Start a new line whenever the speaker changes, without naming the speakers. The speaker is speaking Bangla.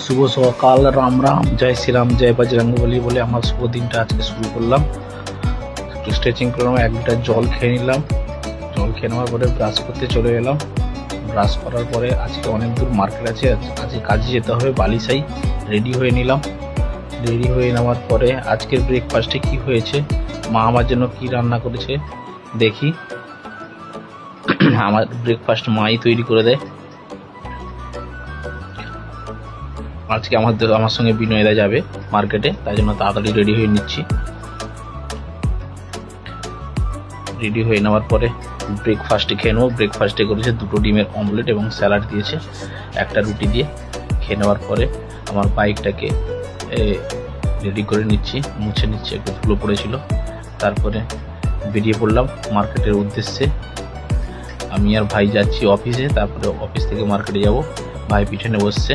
শুভ সকাল, রাম রাম, জয় শ্রীরাম, জয় বজরঙ্গবলী বলে আমার শুভ দিনটা আজকে শুরু করলাম। একটু স্ট্রেচিং করলাম, 1 লিটার জল খেয়ে নিলাম। জল খেয়ে নেওয়ার পরে ব্রাশ করতে চলে গেলাম। ব্রাশ করার পরে আজকে অনেক দূর মার্কেট আছে, আজকে কাজে যেতে হবে। বালিসাই রেডি হয়ে নিলাম। রেডি হয়ে নেওয়ার পরে আজকের ব্রেকফাস্টে কি হয়েছে, মা আমার জন্য কি রান্না করেছে দেখি। আমার ব্রেকফাস্ট মাই তৈরি করে দেয়। আজকে আমার সঙ্গে বিনয়দা যাবে মার্কেটে, তাই জন্য তাড়াতাড়ি রেডি হয়ে নিচ্ছি। রেডি হয়ে নেওয়ার পরে ব্রেকফাস্টে খেয়ে নেবো। ব্রেকফাস্টে করেছে 2টো ডিমের অমলেট এবং স্যালাড দিয়েছে, একটা রুটি দিয়ে। খেয়ে নেওয়ার পরে আমার বাইকটাকে রেডি করে নিচ্ছি, মুছে নিচ্ছি, একটু ধুলো পড়েছিল। তারপরে বেরিয়ে পড়লাম মার্কেটের উদ্দেশ্যে। আমি আর ভাই যাচ্ছি অফিসে, তারপরে অফিস থেকে মার্কেটে যাব। ভাই পিছনে বসছে।